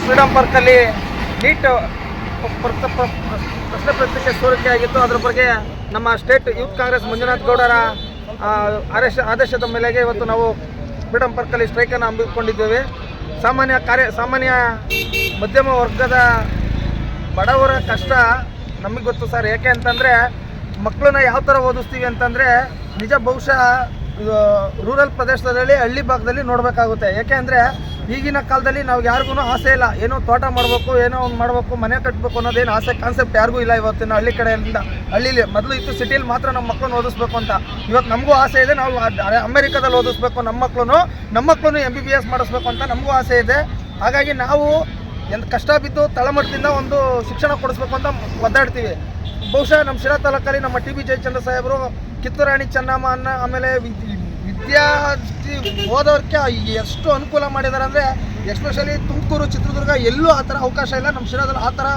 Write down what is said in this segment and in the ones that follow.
Freedom ಪಾರ್ಕಲ್ಲಿ neat ಪ್ರಶ್ನೆ ಪತ್ರಿಕೆ ಸೋರಿಕೆ ಆಗಿತ್ತು. ಅದರ ಬಗ್ಗೆ ನಮ್ಮ ಸ್ಟೇಟ್ ಯೂತ್ ಕಾಂಗ್ರೆಸ್ ಮಂಜುನಾಥ್ ಗೌಡರ ಆದೇಶದ ಮೇಲೆಗೆ ಇವತ್ತು ನಾವು ಫ್ರೀಡಂ ಪಾರ್ಕಲ್ಲಿ ಸ್ಟ್ರೈಕನ್ನು ಹಮ್ಮಿಕೊಂಡಿದ್ದೇವೆ. ಸಾಮಾನ್ಯ ಮಧ್ಯಮ ವರ್ಗದ ಬಡವರ ಕಷ್ಟ ನಮಗೆ ಗೊತ್ತು ಸರ್. ಯಾಕೆ ಅಂತಂದರೆ ಮಕ್ಕಳನ್ನ ಯಾವ ಥರ ಓದಿಸ್ತೀವಿ ಅಂತಂದರೆ ನಿಜ ಬಹುಶಃ ರೂರಲ್ ಪ್ರದೇಶದಲ್ಲಿ ಹಳ್ಳಿ ಭಾಗದಲ್ಲಿ ನೋಡಬೇಕಾಗುತ್ತೆ. ಯಾಕೆ ಅಂದರೆ ಈಗಿನ ಕಾಲದಲ್ಲಿ ನಾವು ಯಾರಿಗೂ ಆಸೆ ಇಲ್ಲ, ಏನೋ ತೋಟ ಮಾಡಬೇಕು, ಏನೋ ಒಂದು ಮಾಡಬೇಕು, ಮನೆ ಕಟ್ಟಬೇಕು ಅನ್ನೋದೇನು ಆಸೆ ಕಾನ್ಸೆಪ್ಟ್ ಯಾರಿಗೂ ಇಲ್ಲ. ಇವತ್ತಿನ ಹಳ್ಳಿ ಕಡೆಯಿಂದ ಹಳ್ಳಿಲಿ ಮೊದಲು ಇತ್ತು ಸಿಟಿಲಿ ಮಾತ್ರ ನಮ್ಮ ಮಕ್ಕಳನ್ನ ಓದಿಸ್ಬೇಕು ಅಂತ. ಇವತ್ತು ನಮಗೂ ಆಸೆ ಇದೆ, ನಾವು ಅಮೆರಿಕಾದಲ್ಲಿ ಓದಿಸ್ಬೇಕು, ನಮ್ಮ ಮಕ್ಕಳನ್ನು MBBS ಮಾಡಿಸ್ಬೇಕು ಅಂತ ನಮಗೂ ಆಸೆ ಇದೆ. ಹಾಗಾಗಿ ನಾವು ಕಷ್ಟ ಬಿದ್ದು ತಳಮಟ್ಟದಿಂದ ಒಂದು ಶಿಕ್ಷಣ ಕೊಡಿಸ್ಬೇಕು ಅಂತ ಒದ್ದಾಡ್ತೀವಿ. ಬಹುಶಃ ನಮ್ಮ ಶಿರಾ ತಾಲೂಕಲ್ಲಿ ನಮ್ಮ TB ಜಯಚಂದ್ರ ಸಾಹೇಬರು ಕಿತ್ತೂರಾಣಿ ಚೆನ್ನಮ್ಮ ಆಮೇಲೆ ವಿದ್ಯಾರ್ಥಿ ಓದೋರಿಗೆ ಎಷ್ಟು ಅನುಕೂಲ ಮಾಡಿದ್ದಾರೆ ಅಂದರೆ, ಎಸ್ಪೆಷಲಿ ತುಮಕೂರು, ಚಿತ್ರದುರ್ಗ ಎಲ್ಲೂ ಆ ಥರ ಅವಕಾಶ ಇಲ್ಲ. ನಮ್ಮ ಶಿರಾದಲ್ಲಿ ಆ ಥರ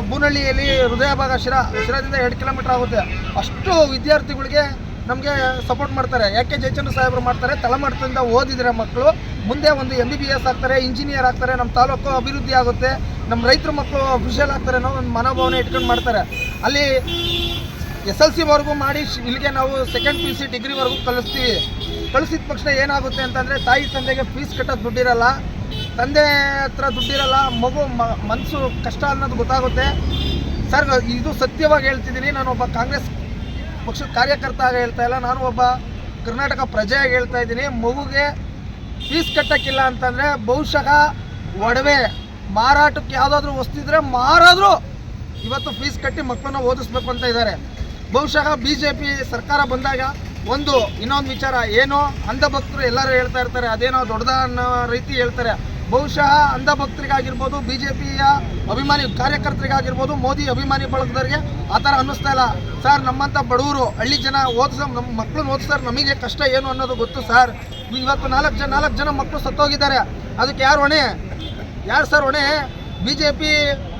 ಬೂನಹಳ್ಳಿಯಲ್ಲಿ ಹೃದಯ ಭಾಗ ಶಿರಾದಿಂದ 2 ಕಿಲೋಮೀಟರ್ ಆಗುತ್ತೆ. ಅಷ್ಟು ವಿದ್ಯಾರ್ಥಿಗಳಿಗೆ ನಮಗೆ ಸಪೋರ್ಟ್ ಮಾಡ್ತಾರೆ. ಯಾಕೆ ಜಯಚಂದ್ರ ಸಾಹೇಬರು ಮಾಡ್ತಾರೆ? ತಳಮಟ್ಟದಿಂದ ಓದಿದರೆ ಮಕ್ಕಳು ಮುಂದೆ ಒಂದು MBBS ಆಗ್ತಾರೆ, ಇಂಜಿನಿಯರ್ ಆಗ್ತಾರೆ, ನಮ್ಮ ತಾಲೂಕು ಅಭಿವೃದ್ಧಿ ಆಗುತ್ತೆ, ನಮ್ಮ ರೈತರ ಮಕ್ಕಳು ಅಫಿಷಿಯಲ್ ಆಗ್ತಾರೆ ಅನ್ನೋ ಒಂದು ಮನೋಭಾವನೆ ಇಟ್ಕೊಂಡು ಮಾಡ್ತಾರೆ. ಅಲ್ಲಿ SLC ಮಾಡಿ ಇಲ್ಲಿಗೆ ನಾವು 2nd PUC ಡಿಗ್ರಿವರೆಗೂ ಕಳಿಸಿದ ತಕ್ಷಣ ಏನಾಗುತ್ತೆ ಅಂತಂದರೆ ತಾಯಿ ತಂದೆಗೆ ಫೀಸ್ ಕಟ್ಟೋದು ದುಡ್ಡಿರಲ್ಲ, ತಂದೆ ಹತ್ರ ದುಡ್ಡಿರಲ್ಲ, ಮಗು ಮನಸ್ಸು ಕಷ್ಟ ಅನ್ನೋದು ಗೊತ್ತಾಗುತ್ತೆ. ಸರ್, ಇದು ಸತ್ಯವಾಗಿ ಹೇಳ್ತಿದ್ದೀನಿ. ನಾನು ಒಬ್ಬ ಕಾಂಗ್ರೆಸ್ ಪಕ್ಷದ ಕಾರ್ಯಕರ್ತ ಆಗಿ ಹೇಳ್ತಾ ಇಲ್ಲ, ನಾನು ಒಬ್ಬ ಕರ್ನಾಟಕ ಪ್ರಜೆಯಾಗಿ ಹೇಳ್ತಾ ಇದ್ದೀನಿ. ಮಗುಗೆ ಫೀಸ್ ಕಟ್ಟೋಕ್ಕಿಲ್ಲ ಅಂತಂದರೆ ಬಹುಶಃ ಒಡವೆ ಮಾರಾಟಕ್ಕೆ ಯಾವುದಾದ್ರೂ ವಸ್ತಿದ್ರೆ ಮಾರಾದರೂ ಇವತ್ತು ಫೀಸ್ ಕಟ್ಟಿ ಮಕ್ಕಳನ್ನ ಓದಿಸ್ಬೇಕು ಅಂತ ಇದ್ದಾರೆ. ಬಹುಶಃ BJP ಸರ್ಕಾರ ಬಂದಾಗ ಇನ್ನೊಂದು ವಿಚಾರ ಏನೋ ಅಂಧಭಕ್ತರು ಎಲ್ಲರೂ ಹೇಳ್ತಾ ಇರ್ತಾರೆ, ಅದೇನೋ ದೊಡ್ಡದ ಅನ್ನೋ ರೀತಿ ಹೇಳ್ತಾರೆ. ಬಹುಶಃ ಅಂಧಭಕ್ತರಿಗಾಗಿರ್ಬೋದು, BJPಯ ಅಭಿಮಾನಿ ಕಾರ್ಯಕರ್ತರಿಗಾಗಿರ್ಬೋದು, ಮೋದಿ ಅಭಿಮಾನಿ ಬಳಗದವರಿಗೆ ಆ ಥರ ಅನ್ನಿಸ್ತಾ ಇಲ್ಲ. ಸರ್, ನಮ್ಮಂಥ ಬಡವರು ಹಳ್ಳಿ ಜನ ನಮ್ಮ ಮಕ್ಕಳನ್ನ ಓದಿಸ್ತಾರೆ, ನಮಗೆ ಕಷ್ಟ ಏನು ಅನ್ನೋದು ಗೊತ್ತು ಸರ್. ಇವತ್ತು 4 ಜನ ಮಕ್ಕಳು ಸತ್ತೋಗಿದ್ದಾರೆ. ಅದಕ್ಕೆ ಯಾರು ಹೊಣೆ? ಯಾರು ಸರ್ ಹೊಣೆ? BJP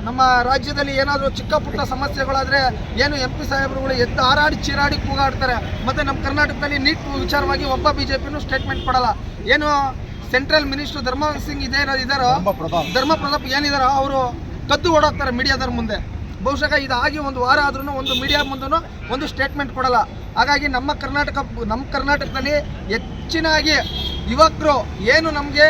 ನಮ್ಮ ರಾಜ್ಯದಲ್ಲಿ ಏನಾದರೂ ಚಿಕ್ಕ ಪುಟ್ಟ ಸಮಸ್ಯೆಗಳಾದರೆ ಏನು MP ಸಾಹೇಬರುಗಳು ಎದ್ದು ಹಾರಾಡಿ ಚೀರಾಡಿ ಕೂಗಾಡ್ತಾರೆ. ಮತ್ತು ನಮ್ಮ ಕರ್ನಾಟಕದಲ್ಲಿ ನೀಟ್ ವಿಚಾರವಾಗಿ ಒಬ್ಬ BJPನೂ ಸ್ಟೇಟ್ಮೆಂಟ್ ಕೊಡಲ್ಲ. ಏನು ಸೆಂಟ್ರಲ್ ಮಿನಿಸ್ಟರ್ ಧರ್ಮಪ್ರತಾಪ್ ಏನಿದಾರೋ ಅವರು ಕದ್ದು ಓಡೋಗ್ತಾರೆ ಮೀಡಿಯಾದವ್ರ ಮುಂದೆ. ಬಹುಶಃ ಇದಾಗಿ 1 ವಾರ ಆದ್ರೂ ಒಂದು ಮೀಡಿಯಾ ಮುಂದೂ ಒಂದು ಸ್ಟೇಟ್ಮೆಂಟ್ ಕೊಡಲ್ಲ. ಹಾಗಾಗಿ ನಮ್ಮ ಕರ್ನಾಟಕದಲ್ಲಿ ಹೆಚ್ಚಿನಾಗಿ ಯುವಕರು ಏನು ನಮಗೆ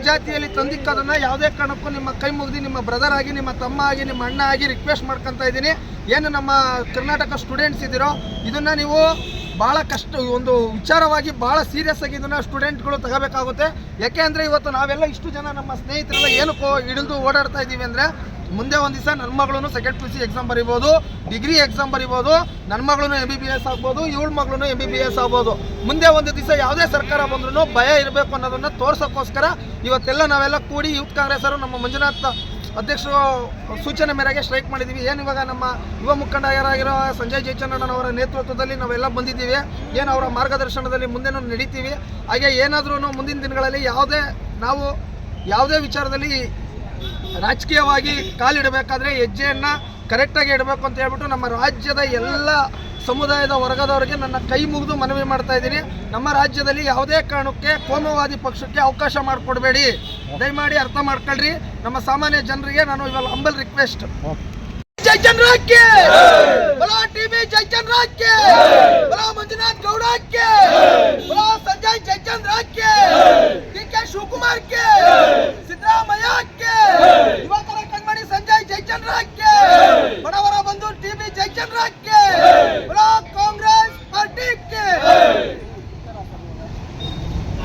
ಜಾತಿಯಲ್ಲಿ ತಂದಿಕ್ಕೋದನ್ನು ಯಾವುದೇ ಕಾರಣಕ್ಕೂ ನಿಮ್ಮ ಕೈ ಮುಗಿದು ನಿಮ್ಮ ಬ್ರದರ್ ಆಗಿ, ನಿಮ್ಮ ತಮ್ಮ ಆಗಿ, ನಿಮ್ಮ ಅಣ್ಣ ಆಗಿ ರಿಕ್ವೆಸ್ಟ್ ಮಾಡ್ಕೊತಾ ಇದ್ದೀನಿ. ಏನು ನಮ್ಮ ಕರ್ನಾಟಕ ಸ್ಟೂಡೆಂಟ್ಸ್ ಇದ್ದೀರೋ ಇದನ್ನು ನೀವು ಭಾಳ ಒಂದು ವಿಚಾರವಾಗಿ ಭಾಳ ಸೀರಿಯಸ್ ಆಗಿ ಇದನ್ನು ಸ್ಟೂಡೆಂಟ್ಗಳು ತಗೋಬೇಕಾಗುತ್ತೆ. ಯಾಕೆ ಅಂದರೆ ಇವತ್ತು ನಾವೆಲ್ಲ ಇಷ್ಟು ಜನ ನಮ್ಮ ಸ್ನೇಹಿತರೆಲ್ಲ ಏನಕ್ಕೋ ಹಿಡಿದು ಓಡಾಡ್ತಾ ಇದ್ದೀವಿ ಅಂದರೆ, ಮುಂದೆ ಒಂದು ದಿವಸ ನನ್ನ ಮಗಳೂ 2nd PUC ಎಕ್ಸಾಮ್ ಬರಿಬೋದು, ಡಿಗ್ರಿ ಎಕ್ಸಾಮ್ ಬರಿಬೋದು, ನನ್ನ ಮಗಳೂ MBBS ಆಗ್ಬೋದು, ಇವಳ ಮಗಳೂ MBBS ಆಗ್ಬೋದು. ಮುಂದೆ ಒಂದು ದಿವಸ ಯಾವುದೇ ಸರ್ಕಾರ ಬಂದ್ರೂ ಭಯ ಇರಬೇಕು ಅನ್ನೋದನ್ನು ತೋರ್ಸೋಕ್ಕೋಸ್ಕರ ಇವತ್ತೆಲ್ಲ ನಾವೆಲ್ಲ ಕೂಡಿ ಯೂತ್ ಕಾಂಗ್ರೆಸ್ಸರು ನಮ್ಮ ಮಂಜುನಾಥ್ ಅಧ್ಯಕ್ಷರು ಸೂಚನೆ ಮೇರೆಗೆ ಸ್ಟ್ರೈಕ್ ಮಾಡಿದ್ದೀವಿ. ಏನು ಇವಾಗ ನಮ್ಮ ಯುವ ಮುಖಂಡರಾಗಿರೋ ಸಂಜಯ್ ಜಯಚಂದ್ರಣ್ಣನವರ ನೇತೃತ್ವದಲ್ಲಿ ನಾವೆಲ್ಲ ಬಂದಿದ್ದೀವಿ. ಏನು ಅವರ ಮಾರ್ಗದರ್ಶನದಲ್ಲಿ ಮುಂದೆನೂ ನಡೀತೀವಿ. ಹಾಗೆ ಏನಾದ್ರೂ ಮುಂದಿನ ದಿನಗಳಲ್ಲಿ ಯಾವುದೇ ವಿಚಾರದಲ್ಲಿ ರಾಜಕೀಯವಾಗಿ ಕಾಲಿಡಬೇಕಾದ್ರೆ ಹೆಜ್ಜೆಯನ್ನು ಕರೆಕ್ಟಾಗಿ ಇಡಬೇಕು ಅಂತ ಹೇಳ್ಬಿಟ್ಟು ನಮ್ಮ ರಾಜ್ಯದ ಎಲ್ಲ ಸಮುದಾಯದ ವರ್ಗದವರಿಗೆ ನನ್ನ ಕೈ ಮುಗಿದು ಮನವಿ ಮಾಡ್ತಾ ಇದ್ದೀನಿ. ನಮ್ಮ ರಾಜ್ಯದಲ್ಲಿ ಯಾವುದೇ ಕಾರಣಕ್ಕೆ ಕೋಮುವಾದಿ ಪಕ್ಷಕ್ಕೆ ಅವಕಾಶ ಮಾಡಿಕೊಡ್ಬೇಡಿ, ದಯಮಾಡಿ ಅರ್ಥ ಮಾಡ್ಕೊಳ್ರಿ. ನಮ್ಮ ಸಾಮಾನ್ಯ ಜನರಿಗೆ ನಾನು ಇವಾಗ humble request, Jayachandra TB Jayachandra Manjunath Gowda Sanjay Jayachandra DK Shivakumar Siddaramaiah ಯುವಕರ ಕಣ್ಮಣಿ ಸಂಜಯ್ ಜಯಚಂದ್ರ ಬಡವರ ಬಂಧು TB ಜಯಚಂದ್ರ ಕಾಂಗ್ರೆಸ್ ಪಾರ್ಟಿ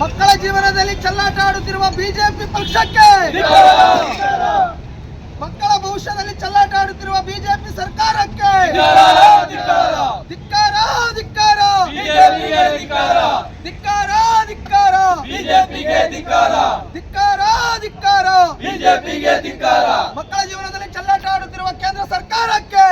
ಮಕ್ಕಳ ಜೀವನದಲ್ಲಿ ಚೆಲ್ಲಾಟ ಆಡುತ್ತಿರುವ BJP ಪಕ್ಷಕ್ಕೆ, ಮಕ್ಕಳ ಭವಿಷ್ಯದಲ್ಲಿ ಚೆಲ್ಲಾಟ ಆಡುತ್ತಿರುವ BJP ಸರ್ಕಾರಕ್ಕೆ ಧಿಕ್ಕಾರ, ಧಿಕ್ಕಾರ, ಧಿಕ್ಕಾರ, ಧಿಕ್ಕಾರ, ಧಿಕ್ಕಾರ, ಧಿಕ್ಕಾರ, ಮಕ್ಕಳ ಜೀವನದಲ್ಲಿ ಚೆಲ್ಲಾಟ ಆಡುತ್ತಿರುವ ಕೇಂದ್ರ ಸರ್ಕಾರಕ್ಕೆ